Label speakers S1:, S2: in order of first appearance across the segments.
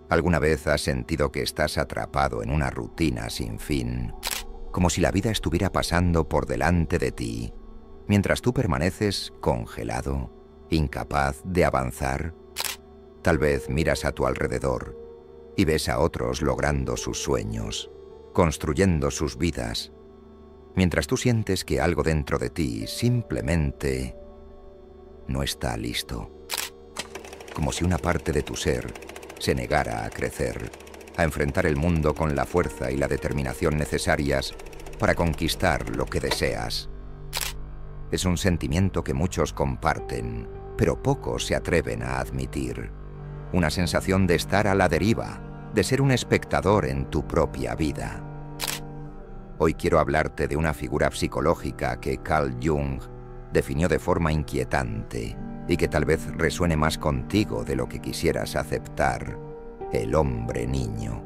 S1: ¿Alguna vez has sentido que estás atrapado en una rutina sin fin, como si la vida estuviera pasando por delante de ti, mientras tú permaneces congelado, incapaz de avanzar? Tal vez miras a tu alrededor y ves a otros logrando sus sueños, construyendo sus vidas, mientras tú sientes que algo dentro de ti simplemente no está listo. Como si una parte de tu ser se negara a crecer, a enfrentar el mundo con la fuerza y la determinación necesarias para conquistar lo que deseas. Es un sentimiento que muchos comparten, pero pocos se atreven a admitir. Una sensación de estar a la deriva, de ser un espectador en tu propia vida. Hoy quiero hablarte de una figura psicológica que Carl Jung definió de forma inquietante y que tal vez resuene más contigo de lo que quisieras aceptar: el hombre niño.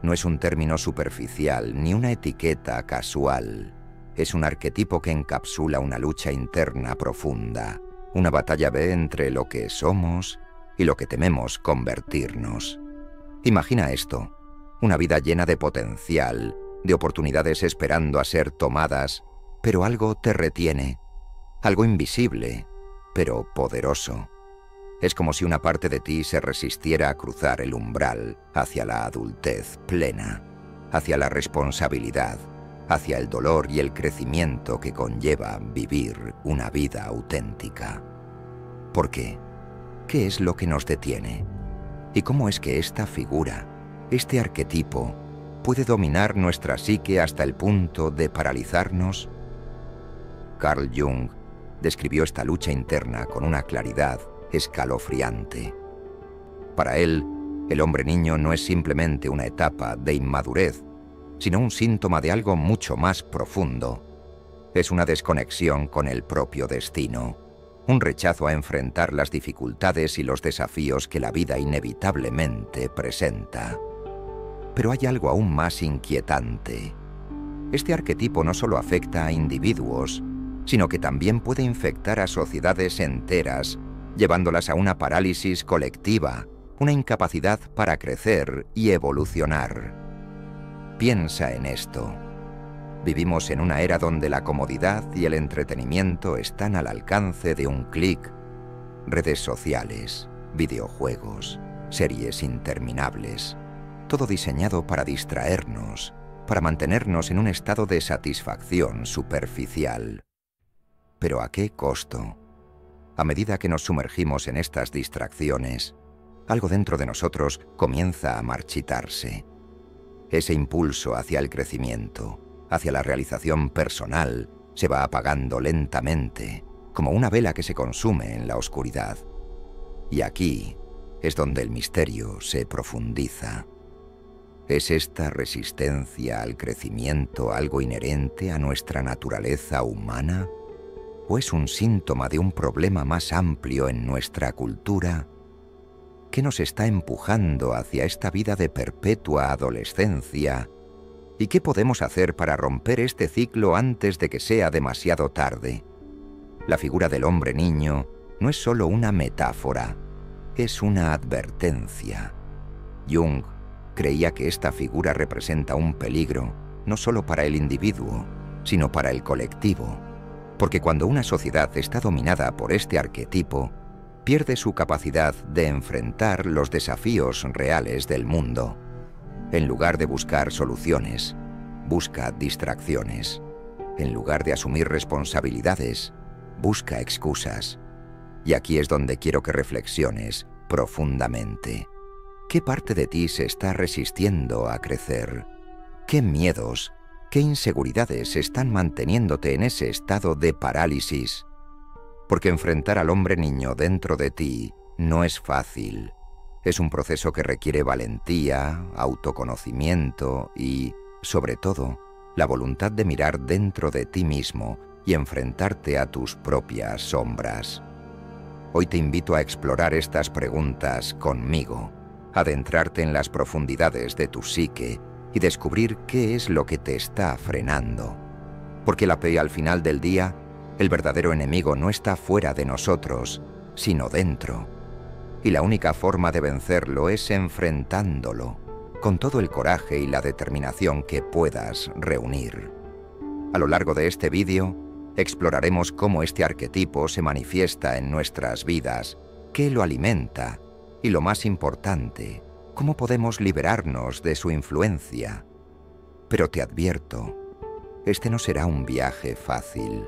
S1: No es un término superficial ni una etiqueta casual. Es un arquetipo que encapsula una lucha interna profunda, una batalla entre lo que somos y lo que tememos convertirnos. Imagina esto: una vida llena de potencial, de oportunidades esperando a ser tomadas, pero algo te retiene, algo invisible, pero poderoso. Es como si una parte de ti se resistiera a cruzar el umbral hacia la adultez plena, hacia la responsabilidad, hacia el dolor y el crecimiento que conlleva vivir una vida auténtica. ¿Por qué? ¿Qué es lo que nos detiene? ¿Y cómo es que esta figura, este arquetipo, puede dominar nuestra psique hasta el punto de paralizarnos? Carl Jung describió esta lucha interna con una claridad escalofriante. Para él, el hombre niño no es simplemente una etapa de inmadurez, sino un síntoma de algo mucho más profundo. Es una desconexión con el propio destino, un rechazo a enfrentar las dificultades y los desafíos que la vida inevitablemente presenta. Pero hay algo aún más inquietante. Este arquetipo no solo afecta a individuos, sino que también puede infectar a sociedades enteras, llevándolas a una parálisis colectiva, una incapacidad para crecer y evolucionar. Piensa en esto. Vivimos en una era donde la comodidad y el entretenimiento están al alcance de un clic. Redes sociales, videojuegos, series interminables, todo diseñado para distraernos, para mantenernos en un estado de satisfacción superficial. ¿Pero a qué costo? A medida que nos sumergimos en estas distracciones, algo dentro de nosotros comienza a marchitarse. Ese impulso hacia el crecimiento, hacia la realización personal, se va apagando lentamente, como una vela que se consume en la oscuridad. Y aquí es donde el misterio se profundiza. ¿Es esta resistencia al crecimiento algo inherente a nuestra naturaleza humana? ¿O es un síntoma de un problema más amplio en nuestra cultura? ¿Qué nos está empujando hacia esta vida de perpetua adolescencia? ¿Y qué podemos hacer para romper este ciclo antes de que sea demasiado tarde? La figura del hombre niño no es solo una metáfora, es una advertencia. Jung creía que esta figura representa un peligro, no solo para el individuo, sino para el colectivo. Porque cuando una sociedad está dominada por este arquetipo, pierde su capacidad de enfrentar los desafíos reales del mundo. En lugar de buscar soluciones, busca distracciones. En lugar de asumir responsabilidades, busca excusas. Y aquí es donde quiero que reflexiones profundamente. ¿Qué parte de ti se está resistiendo a crecer? ¿Qué miedos, qué inseguridades están manteniéndote en ese estado de parálisis? Porque enfrentar al hombre niño dentro de ti no es fácil. Es un proceso que requiere valentía, autoconocimiento y, sobre todo, la voluntad de mirar dentro de ti mismo y enfrentarte a tus propias sombras. Hoy te invito a explorar estas preguntas conmigo, adentrarte en las profundidades de tu psique y descubrir qué es lo que te está frenando. Porque al final del día, el verdadero enemigo no está fuera de nosotros, sino dentro. y la única forma de vencerlo es enfrentándolo, con todo el coraje y la determinación que puedas reunir. A lo largo de este vídeo, exploraremos cómo este arquetipo se manifiesta en nuestras vidas, qué lo alimenta y, lo más importante, cómo podemos liberarnos de su influencia. Pero te advierto, este no será un viaje fácil.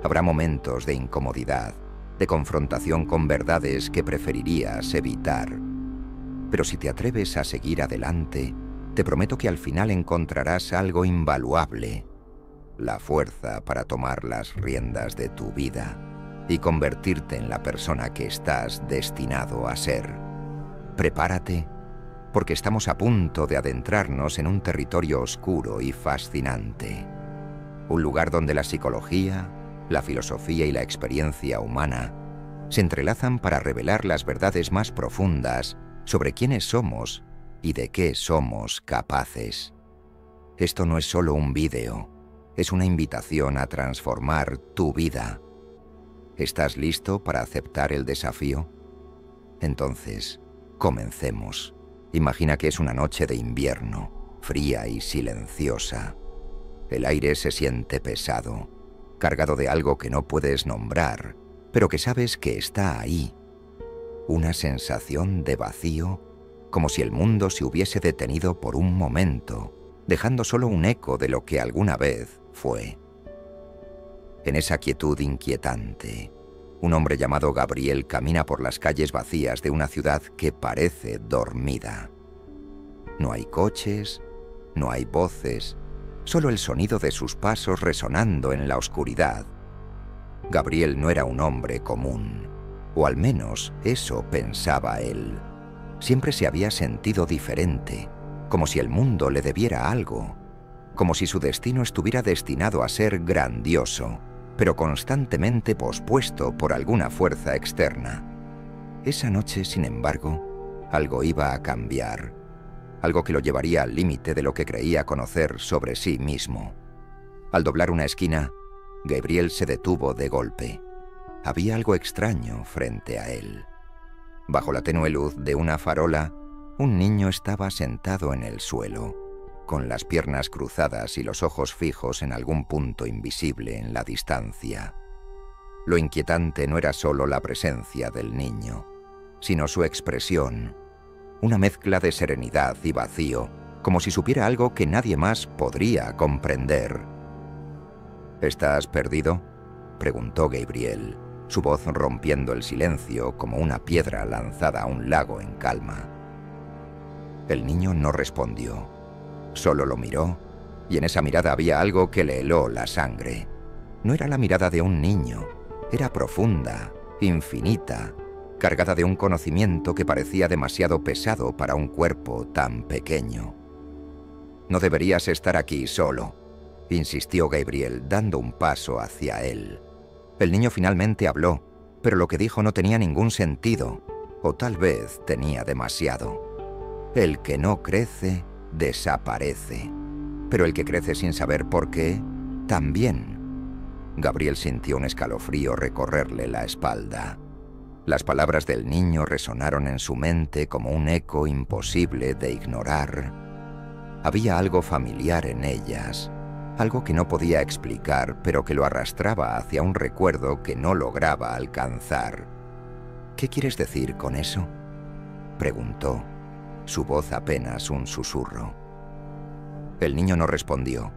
S1: Habrá momentos de incomodidad, de confrontación con verdades que preferirías evitar. Pero si te atreves a seguir adelante, te prometo que al final encontrarás algo invaluable: la fuerza para tomar las riendas de tu vida y convertirte en la persona que estás destinado a ser. Prepárate, porque estamos a punto de adentrarnos en un territorio oscuro y fascinante. Un lugar donde la psicología, la filosofía y la experiencia humana se entrelazan para revelar las verdades más profundas sobre quiénes somos y de qué somos capaces. Esto no es solo un vídeo, es una invitación a transformar tu vida. ¿Estás listo para aceptar el desafío? Entonces, comencemos. Imagina que es una noche de invierno, fría y silenciosa. El aire se siente pesado, cargado de algo que no puedes nombrar, pero que sabes que está ahí. Una sensación de vacío, como si el mundo se hubiese detenido por un momento, dejando solo un eco de lo que alguna vez fue. En esa quietud inquietante, un hombre llamado Gabriel camina por las calles vacías de una ciudad que parece dormida. No hay coches, no hay voces, solo el sonido de sus pasos resonando en la oscuridad. Gabriel no era un hombre común, o al menos eso pensaba él. Siempre se había sentido diferente, como si el mundo le debiera algo, como si su destino estuviera destinado a ser grandioso, pero constantemente pospuesto por alguna fuerza externa. Esa noche, sin embargo, algo iba a cambiar, algo que lo llevaría al límite de lo que creía conocer sobre sí mismo. Al doblar una esquina, Gabriel se detuvo de golpe. Había algo extraño frente a él. Bajo la tenue luz de una farola, un niño estaba sentado en el suelo, con las piernas cruzadas y los ojos fijos en algún punto invisible en la distancia. Lo inquietante no era solo la presencia del niño, sino su expresión, una mezcla de serenidad y vacío, como si supiera algo que nadie más podría comprender. ¿Estás perdido?, preguntó Gabriel, su voz rompiendo el silencio como una piedra lanzada a un lago en calma. El niño no respondió, solo lo miró, y en esa mirada había algo que le heló la sangre. No era la mirada de un niño, era profunda, infinita, cargada de un conocimiento que parecía demasiado pesado para un cuerpo tan pequeño. «No deberías estar aquí solo», insistió Gabriel, dando un paso hacia él. El niño finalmente habló, pero lo que dijo no tenía ningún sentido, o tal vez tenía demasiado. El que no crece, desaparece, pero el que crece sin saber por qué, también. Gabriel sintió un escalofrío recorrerle la espalda. Las palabras del niño resonaron en su mente como un eco imposible de ignorar. Había algo familiar en ellas, algo que no podía explicar, pero que lo arrastraba hacia un recuerdo que no lograba alcanzar. «¿Qué quieres decir con eso?», preguntó, su voz apenas un susurro. El niño no respondió.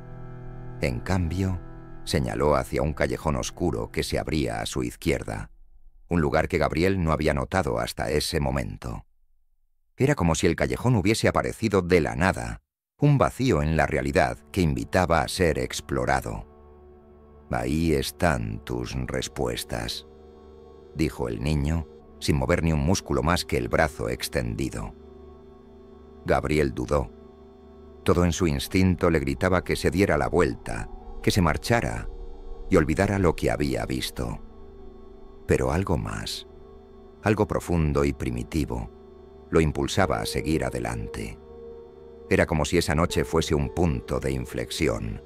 S1: En cambio, señaló hacia un callejón oscuro que se abría a su izquierda, un lugar que Gabriel no había notado hasta ese momento. Era como si el callejón hubiese aparecido de la nada, un vacío en la realidad que invitaba a ser explorado. «Ahí están tus respuestas», dijo el niño, sin mover ni un músculo más que el brazo extendido. Gabriel dudó. Todo en su instinto le gritaba que se diera la vuelta, que se marchara y olvidara lo que había visto. Pero algo más, algo profundo y primitivo, lo impulsaba a seguir adelante. Era como si esa noche fuese un punto de inflexión,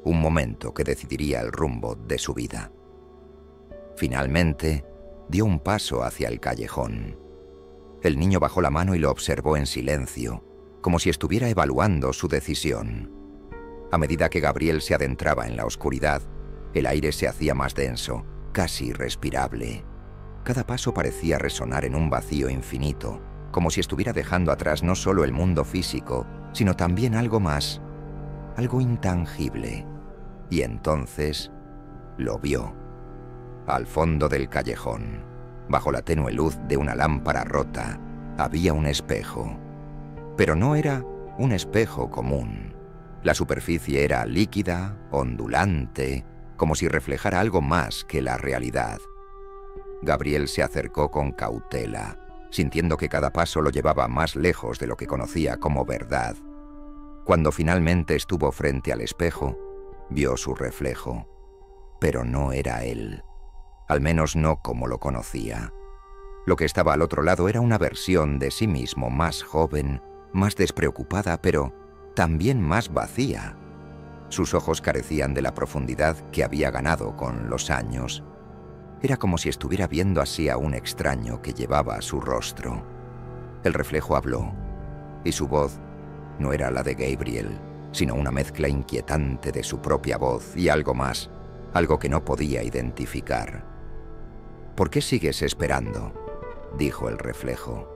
S1: un momento que decidiría el rumbo de su vida. Finalmente, dio un paso hacia el callejón. El niño bajó la mano y lo observó en silencio, como si estuviera evaluando su decisión. A medida que Gabriel se adentraba en la oscuridad, el aire se hacía más denso, casi irrespirable. Cada paso parecía resonar en un vacío infinito, como si estuviera dejando atrás no solo el mundo físico, sino también algo más, algo intangible. Y entonces lo vio. Al fondo del callejón, bajo la tenue luz de una lámpara rota, había un espejo. Pero no era un espejo común. La superficie era líquida, ondulante, como si reflejara algo más que la realidad. Gabriel se acercó con cautela, sintiendo que cada paso lo llevaba más lejos de lo que conocía como verdad. Cuando finalmente estuvo frente al espejo, vio su reflejo. Pero no era él. Al menos no como lo conocía. Lo que estaba al otro lado era una versión de sí mismo más joven, más despreocupada, pero también más vacía. Sus ojos carecían de la profundidad que había ganado con los años. Era como si estuviera viendo así a un extraño que llevaba su rostro. El reflejo habló, y su voz no era la de Gabriel, sino una mezcla inquietante de su propia voz y algo más, algo que no podía identificar. «¿Por qué sigues esperando?», dijo el reflejo.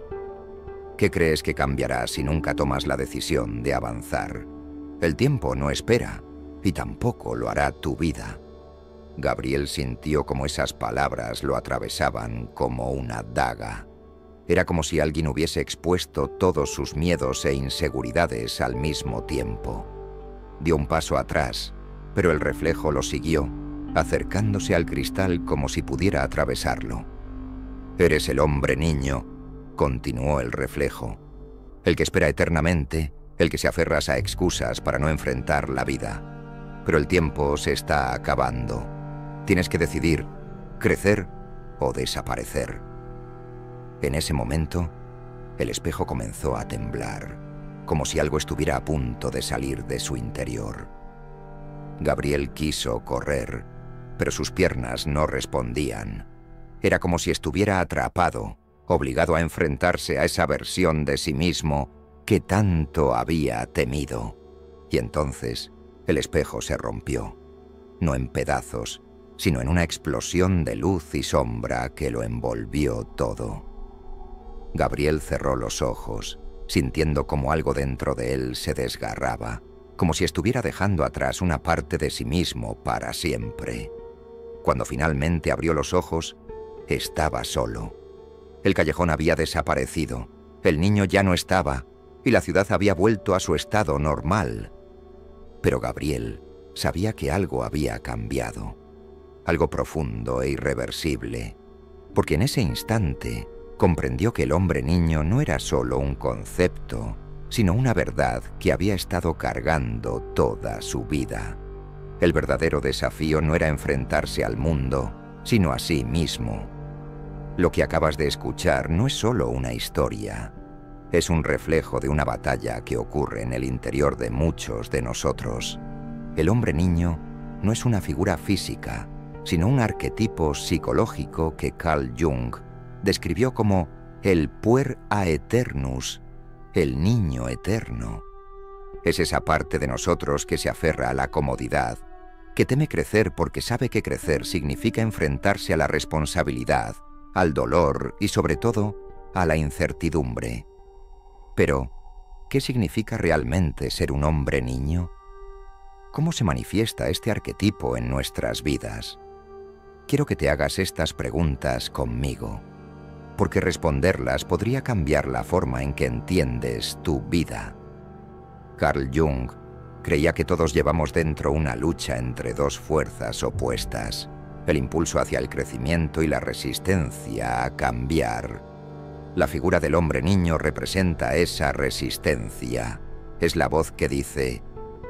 S1: «¿Qué crees que cambiará si nunca tomas la decisión de avanzar? El tiempo no espera, y tampoco lo hará tu vida». Gabriel sintió como esas palabras lo atravesaban como una daga. Era como si alguien hubiese expuesto todos sus miedos e inseguridades al mismo tiempo. Dio un paso atrás, pero el reflejo lo siguió, acercándose al cristal como si pudiera atravesarlo. «Eres el hombre niño», continuó el reflejo, «el que espera eternamente, el que se aferra a excusas para no enfrentar la vida. Pero el tiempo se está acabando. Tienes que decidir, crecer o desaparecer». En ese momento, el espejo comenzó a temblar, como si algo estuviera a punto de salir de su interior. Gabriel quiso correr, pero sus piernas no respondían. Era como si estuviera atrapado, obligado a enfrentarse a esa versión de sí mismo que tanto había temido. Y entonces, el espejo se rompió, no en pedazos, sino en una explosión de luz y sombra que lo envolvió todo. Gabriel cerró los ojos, sintiendo como algo dentro de él se desgarraba, como si estuviera dejando atrás una parte de sí mismo para siempre. Cuando finalmente abrió los ojos, estaba solo. El callejón había desaparecido, el niño ya no estaba, y la ciudad había vuelto a su estado normal. Pero Gabriel sabía que algo había cambiado, algo profundo e irreversible, porque en ese instante comprendió que el hombre niño no era solo un concepto, sino una verdad que había estado cargando toda su vida. El verdadero desafío no era enfrentarse al mundo, sino a sí mismo. Lo que acabas de escuchar no es solo una historia, es un reflejo de una batalla que ocurre en el interior de muchos de nosotros. El hombre niño no es una figura física, sino un arquetipo psicológico que Carl Jung describió como el puer aeternus, el niño eterno. Es esa parte de nosotros que se aferra a la comodidad, que teme crecer porque sabe que crecer significa enfrentarse a la responsabilidad, al dolor y sobre todo a la incertidumbre. Pero, ¿qué significa realmente ser un hombre niño? ¿Cómo se manifiesta este arquetipo en nuestras vidas? Quiero que te hagas estas preguntas conmigo, porque responderlas podría cambiar la forma en que entiendes tu vida. Carl Jung creía que todos llevamos dentro una lucha entre dos fuerzas opuestas, el impulso hacia el crecimiento y la resistencia a cambiar. La figura del hombre niño representa esa resistencia. Es la voz que dice: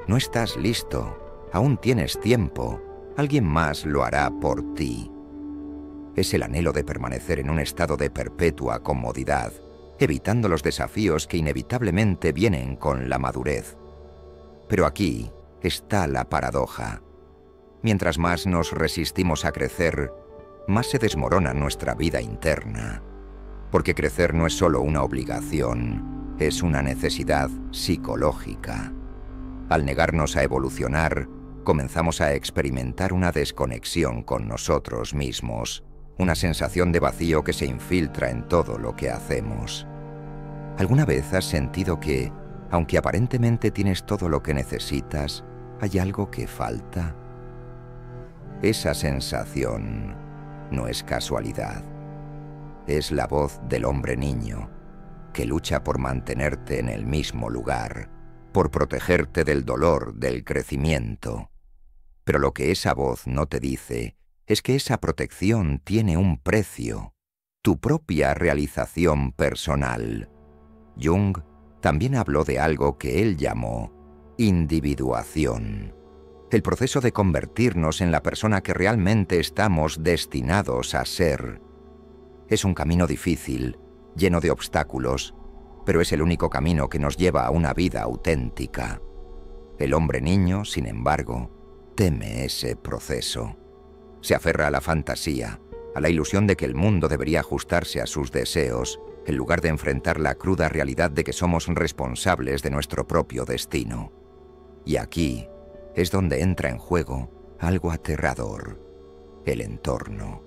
S1: «No estás listo, aún tienes tiempo, alguien más lo hará por ti». Es el anhelo de permanecer en un estado de perpetua comodidad, evitando los desafíos que inevitablemente vienen con la madurez. Pero aquí está la paradoja. Mientras más nos resistimos a crecer, más se desmorona nuestra vida interna. Porque crecer no es solo una obligación, es una necesidad psicológica. Al negarnos a evolucionar, comenzamos a experimentar una desconexión con nosotros mismos, una sensación de vacío que se infiltra en todo lo que hacemos. ¿Alguna vez has sentido que, aunque aparentemente tienes todo lo que necesitas, hay algo que falta? Esa sensación no es casualidad. Es la voz del hombre niño, que lucha por mantenerte en el mismo lugar, por protegerte del dolor del crecimiento. Pero lo que esa voz no te dice es que esa protección tiene un precio, tu propia realización personal. Jung también habló de algo que él llamó individuación, el proceso de convertirnos en la persona que realmente estamos destinados a ser. Es un camino difícil, lleno de obstáculos, pero es el único camino que nos lleva a una vida auténtica. El hombre niño, sin embargo, teme ese proceso. Se aferra a la fantasía, a la ilusión de que el mundo debería ajustarse a sus deseos, en lugar de enfrentar la cruda realidad de que somos responsables de nuestro propio destino. Y aquí es donde entra en juego algo aterrador: el entorno.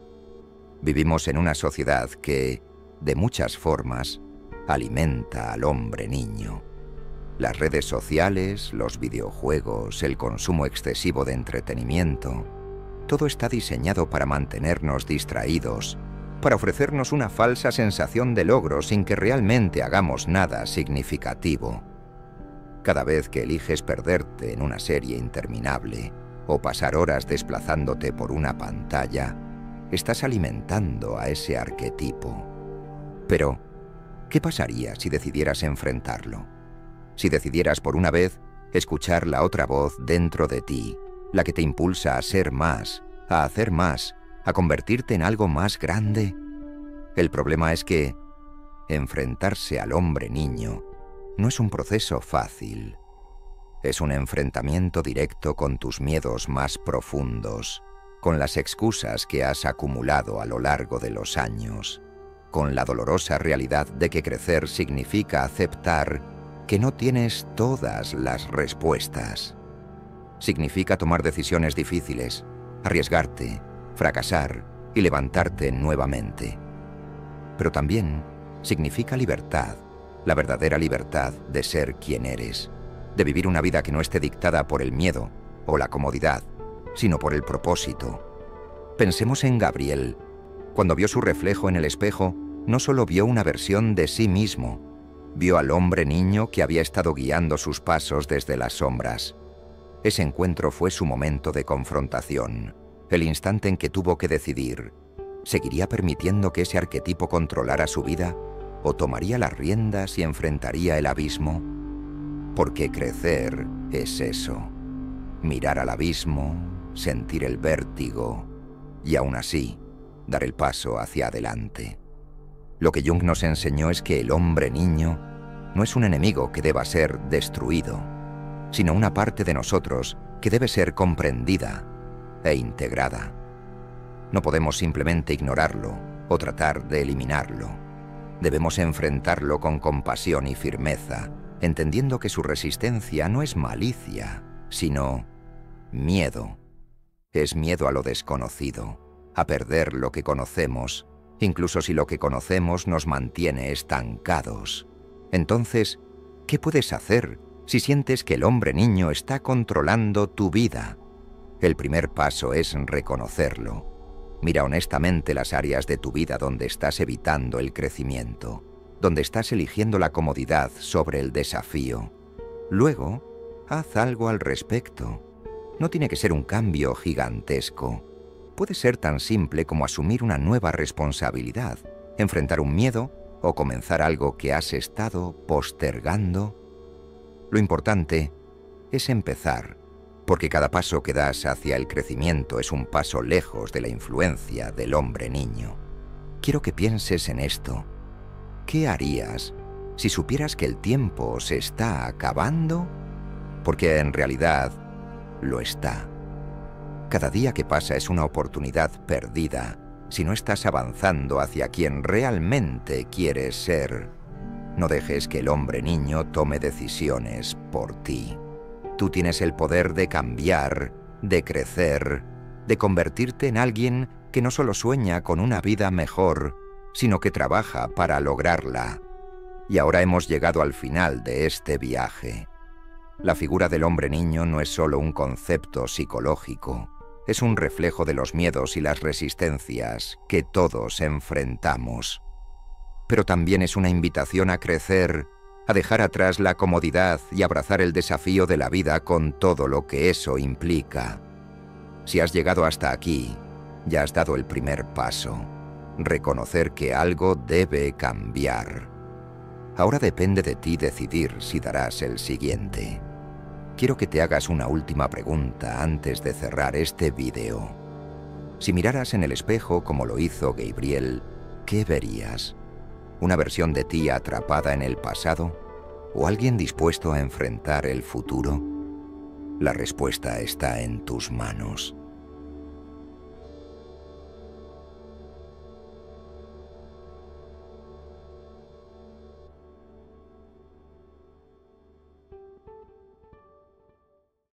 S1: Vivimos en una sociedad que, de muchas formas, alimenta al hombre niño. Las redes sociales, los videojuegos, el consumo excesivo de entretenimiento, todo está diseñado para mantenernos distraídos, para ofrecernos una falsa sensación de logro sin que realmente hagamos nada significativo. Cada vez que eliges perderte en una serie interminable o pasar horas desplazándote por una pantalla, estás alimentando a ese arquetipo. Pero, ¿qué pasaría si decidieras enfrentarlo? Si decidieras por una vez escuchar la otra voz dentro de ti, la que te impulsa a ser más, a hacer más, a convertirte en algo más grande. El problema es que enfrentarse al hombre niño no es un proceso fácil. Es un enfrentamiento directo con tus miedos más profundos, con las excusas que has acumulado a lo largo de los años, con la dolorosa realidad de que crecer significa aceptar que no tienes todas las respuestas. Significa tomar decisiones difíciles, arriesgarte, fracasar y levantarte nuevamente. Pero también significa libertad, la verdadera libertad de ser quien eres, de vivir una vida que no esté dictada por el miedo o la comodidad, sino por el propósito. Pensemos en Gabriel. Cuando vio su reflejo en el espejo, no solo vio una versión de sí mismo, vio al hombre niño que había estado guiando sus pasos desde las sombras. Ese encuentro fue su momento de confrontación, el instante en que tuvo que decidir: ¿seguiría permitiendo que ese arquetipo controlara su vida o tomaría las riendas y enfrentaría el abismo? Porque crecer es eso: mirar al abismo, sentir el vértigo y aún así dar el paso hacia adelante. Lo que Jung nos enseñó es que el hombre niño no es un enemigo que deba ser destruido, sino una parte de nosotros que debe ser comprendida e integrada. No podemos simplemente ignorarlo o tratar de eliminarlo. Debemos enfrentarlo con compasión y firmeza, entendiendo que su resistencia no es malicia, sino miedo. Es miedo a lo desconocido, a perder lo que conocemos, incluso si lo que conocemos nos mantiene estancados. Entonces, ¿qué puedes hacer si sientes que el hombre niño está controlando tu vida? El primer paso es reconocerlo. Mira honestamente las áreas de tu vida donde estás evitando el crecimiento, donde estás eligiendo la comodidad sobre el desafío. Luego, haz algo al respecto. No tiene que ser un cambio gigantesco. Puede ser tan simple como asumir una nueva responsabilidad, enfrentar un miedo o comenzar algo que has estado postergando. Lo importante es empezar, porque cada paso que das hacia el crecimiento es un paso lejos de la influencia del hombre niño. Quiero que pienses en esto. ¿Qué harías si supieras que el tiempo se está acabando? Porque en realidad lo está. Cada día que pasa es una oportunidad perdida si no estás avanzando hacia quien realmente quieres ser. No dejes que el hombre niño tome decisiones por ti. Tú tienes el poder de cambiar, de crecer, de convertirte en alguien que no solo sueña con una vida mejor, sino que trabaja para lograrla. Y ahora hemos llegado al final de este viaje. La figura del hombre niño no es solo un concepto psicológico, es un reflejo de los miedos y las resistencias que todos enfrentamos. Pero también es una invitación a crecer, a dejar atrás la comodidad y abrazar el desafío de la vida con todo lo que eso implica. Si has llegado hasta aquí, ya has dado el primer paso, reconocer que algo debe cambiar. Ahora depende de ti decidir si darás el siguiente. Quiero que te hagas una última pregunta antes de cerrar este vídeo. Si miraras en el espejo como lo hizo Gabriel, ¿qué verías? ¿Una versión de ti atrapada en el pasado? ¿O alguien dispuesto a enfrentar el futuro? La respuesta está en tus manos.